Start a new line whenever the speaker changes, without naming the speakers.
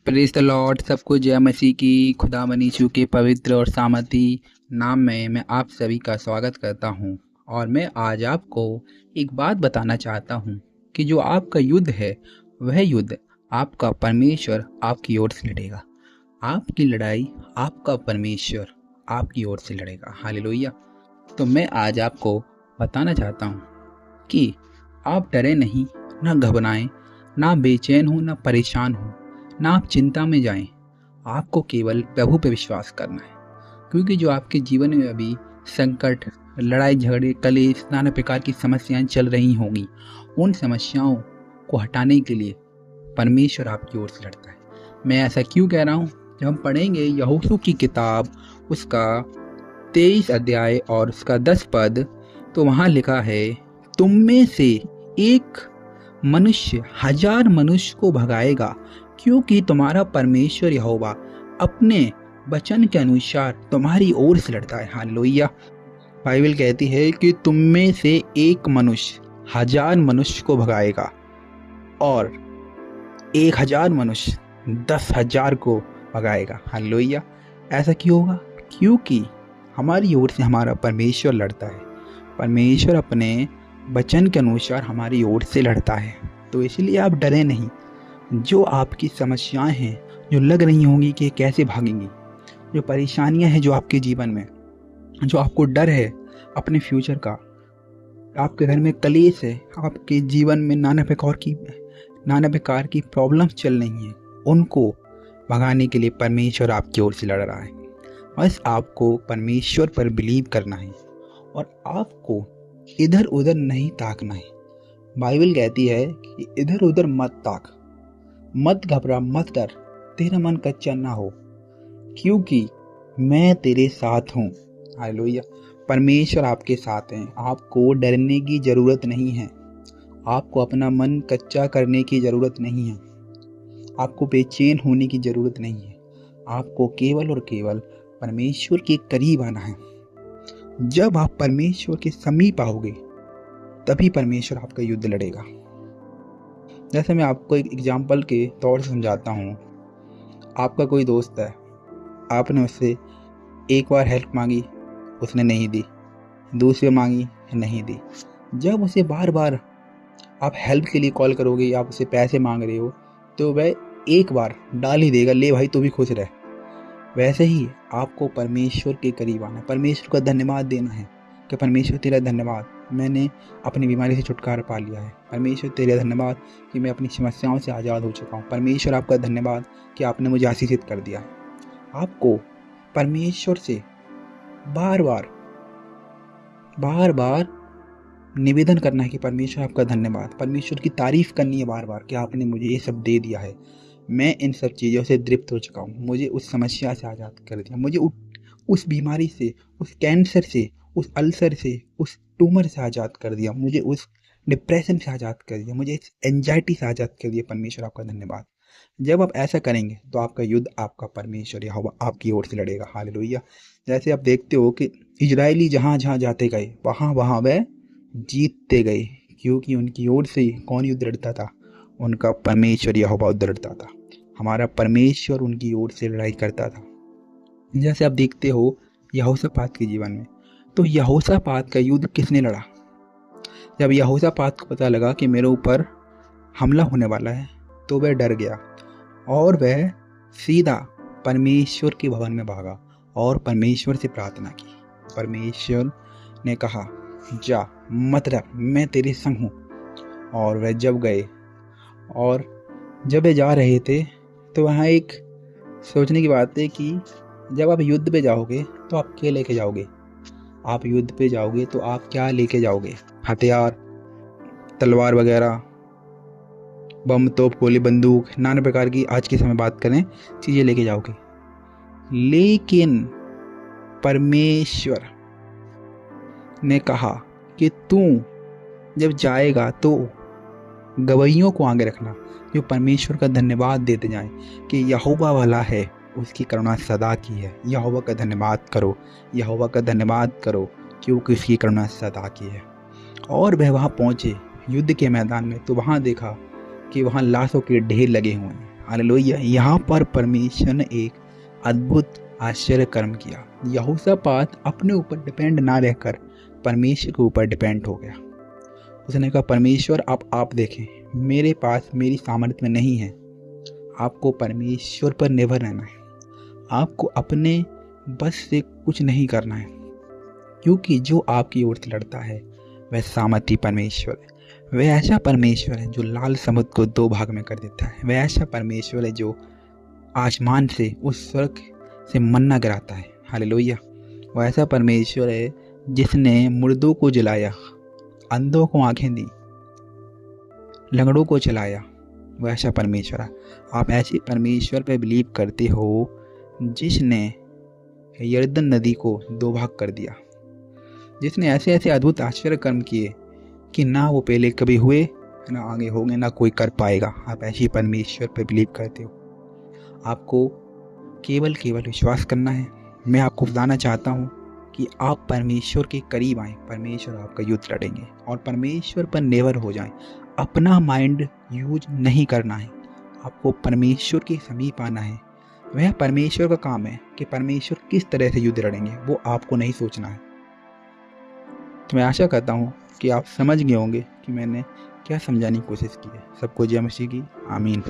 Praise the Lord. सबको जय मसीह की। खुदा बनी यीशु के पवित्र और सामर्थी नाम में मैं आप सभी का स्वागत करता हूं। और मैं आज आपको एक बात बताना चाहता हूं कि जो आपका युद्ध है वह युद्ध आपका परमेश्वर आपकी ओर से लड़ेगा। आपकी लड़ाई आपका परमेश्वर आपकी ओर से लड़ेगा। हालेलुया। तो मैं आज आपको बताना चाहता हूं कि आप डरे नहीं, ना घबराएं, ना बेचैन हो, ना परेशान हो, ना आप चिंता में जाएं। आपको केवल प्रभु पे विश्वास करना है, क्योंकि जो आपके जीवन में अभी संकट, लड़ाई झगड़े, कलेश, नाना प्रकार की समस्याएं चल रही होंगी, उन समस्याओं को हटाने के लिए परमेश्वर आपकी ओर से लड़ता है। मैं ऐसा क्यों कह रहा हूँ? जब हम पढ़ेंगे यहोशू की किताब उसका 23 अध्याय और उसका 10 पद, तो वहाँ लिखा है, तुम में से एक मनुष्य 1000 मनुष्य को भगाएगा, क्योंकि तुम्हारा परमेश्वर यहोवा अपने वचन के अनुसार तुम्हारी ओर से लड़ता है। हालेलुया। बाइबल कहती है कि तुम में से एक मनुष्य 1000 मनुष्य को भगाएगा और 1000 मनुष्य 10,000 को भगाएगा। हालेलुया। ऐसा क्यों होगा? क्योंकि हमारी ओर से हमारा परमेश्वर लड़ता है। परमेश्वर अपने वचन के अनुसार हमारी ओर से लड़ता है। तो इसलिए आप डरे नहीं। जो आपकी समस्याएं हैं, जो लग रही होंगी कि कैसे भागेंगी, जो परेशानियां हैं जो आपके जीवन में, जो आपको डर है अपने फ्यूचर का, आपके घर में कलेश है, आपके जीवन में नाना प्रकार की प्रॉब्लम्स चल रही हैं, उनको भगाने के लिए परमेश्वर आपकी ओर से लड़ रहा है। बस आपको परमेश्वर पर बिलीव करना है और आपको इधर उधर नहीं ताकना है। बाइबल कहती है कि इधर उधर मत ताक, मत घबरा, मत डर, तेरा मन कच्चा ना हो, क्योंकि मैं तेरे साथ हूँ। हालेलुया। परमेश्वर आपके साथ हैं। आपको डरने की जरूरत नहीं है। आपको अपना मन कच्चा करने की जरूरत नहीं है। आपको बेचैन होने की जरूरत नहीं है। आपको केवल और केवल परमेश्वर के करीब आना है। जब आप परमेश्वर के समीप आओगे, तभी परमेश्वर आपका युद्ध लड़ेगा। जैसे मैं आपको एक एग्जाम्पल के तौर से समझाता हूँ। आपका कोई दोस्त है, आपने उससे एक बार हेल्प मांगी, उसने नहीं दी, दूसरी मांगी, नहीं दी। जब उसे बार बार आप हेल्प के लिए कॉल करोगे या आप उसे पैसे मांग रहे हो, तो वह एक बार डाल ही देगा, ले भाई तू भी खुश रह। वैसे ही आपको परमेश्वर के करीब आना, परमेश्वर का धन्यवाद देना है कि परमेश्वर तेरा धन्यवाद, मैंने अपनी बीमारी से छुटकारा पा लिया है। परमेश्वर तेरा धन्यवाद कि मैं अपनी समस्याओं से आज़ाद हो चुका हूँ। परमेश्वर आपका धन्यवाद कि आपने मुझे आशीषित कर दिया है। आपको परमेश्वर से बार बार निवेदन करना है कि परमेश्वर आपका धन्यवाद, परमेश्वर की तारीफ करनी है बार बार कि आपने मुझे ये सब दे दिया है। मैं इन सब चीज़ों से तृप्त हो चुका हूँ। मुझे उस समस्या से आज़ाद कर दिया, मुझे उस बीमारी से, उस कैंसर से, उस अल्सर से, उस ट्यूमर से आज़ाद कर दिया, मुझे उस डिप्रेशन से आज़ाद कर दिया, मुझे इस एंजाइटी से आज़ाद कर दिया। परमेश्वर आपका धन्यवाद। जब आप ऐसा करेंगे तो आपका युद्ध आपका परमेश्वर यहोवा आपकी ओर से लड़ेगा। हालेलुया। जैसे आप देखते हो कि इजरायली जहाँ जहाँ जाते गए, वहाँ वहाँ वह जीतते गए, क्योंकि उनकी ओर से कौन युद्ध लड़ता था? उनका परमेश्वर यहोवा युद्ध लड़ता था। हमारा परमेश्वर उनकी ओर से लड़ाई करता था। जैसे आप देखते हो यहोशापात के जीवन में, तो यहोशापात का युद्ध किसने लड़ा? जब यहोशापात को पता लगा कि मेरे ऊपर हमला होने वाला है, तो वह डर गया और वह सीधा परमेश्वर के भवन में भागा और परमेश्वर से प्रार्थना की। परमेश्वर ने कहा, जा मत डर, मैं तेरे संग हूँ। और वह जब गए और जब वे जा रहे थे, तो वहाँ एक सोचने की बात है कि जब आप युद्ध पे जाओगे तो आप क्या लेके जाओगे? आप युद्ध पे जाओगे तो आप क्या लेके जाओगे? हथियार, तलवार वगैरह, बम, तोप, गोली, बंदूक, नाना प्रकार की आज के समय बात करें चीज़ें लेके जाओगे। लेकिन परमेश्वर ने कहा कि तू जब जाएगा तो गवाहियों को आगे रखना, जो परमेश्वर का धन्यवाद देते जाएं कि यहोवा वाला है, उसकी करुणा सदा की है। यहोवा का धन्यवाद करो, यहोवा का धन्यवाद करो, क्योंकि उसकी करुणा सदा की है। और वह वहाँ पहुँचे युद्ध के मैदान में, तो वहाँ देखा कि वहाँ लाशों के ढेर लगे हुए हैं। हालेलुया। यहाँ पर परमेश्वर ने एक अद्भुत आश्चर्य कर्म किया। यहोशापात अपने ऊपर डिपेंड ना रहकर परमेश्वर के ऊपर डिपेंड हो गया। उसने कहा, परमेश्वर आप देखें, मेरे पास मेरी सामर्थ्य में नहीं है। आपको परमेश्वर पर निर्भर रहना है। आपको अपने बस से कुछ नहीं करना है, क्योंकि जो आपकी ओर से लड़ता है वह सामर्थी परमेश्वर है। वह ऐसा परमेश्वर है जो लाल समुद्र को 2 भाग में कर देता है। वह ऐसा परमेश्वर है जो आसमान से, उस स्वर्ग से मन्ना गिराता है। हालेलुया। वह ऐसा परमेश्वर है जिसने मुर्दों को जलाया, अंधों को आंखें दी, लंगड़ों को चलाया। वह ऐसा परमेश्वर है। आप ऐसे परमेश्वर पर बिलीव करते हो जिसने यरदन नदी को 2 भाग कर दिया, जिसने ऐसे ऐसे अद्भुत आश्चर्य कर्म किए कि ना वो पहले कभी हुए, ना आगे होंगे, ना कोई कर पाएगा। आप ऐसे परमेश्वर पर बिलीव करते हो। आपको केवल विश्वास करना है। मैं आपको बताना चाहता हूँ कि आप परमेश्वर के करीब आएँ, परमेश्वर आपका युद्ध लड़ेंगे और परमेश्वर पर निर्भर हो जाएं। अपना माइंड यूज नहीं करना है, आपको परमेश्वर के समीप आना है। वह परमेश्वर का काम है कि परमेश्वर किस तरह से युद्ध लड़ेंगे, वो आपको नहीं सोचना है। तो मैं आशा करता हूँ कि आप समझ गए होंगे कि मैंने क्या समझाने की कोशिश की है। सबको जय मसीह की। आमीन।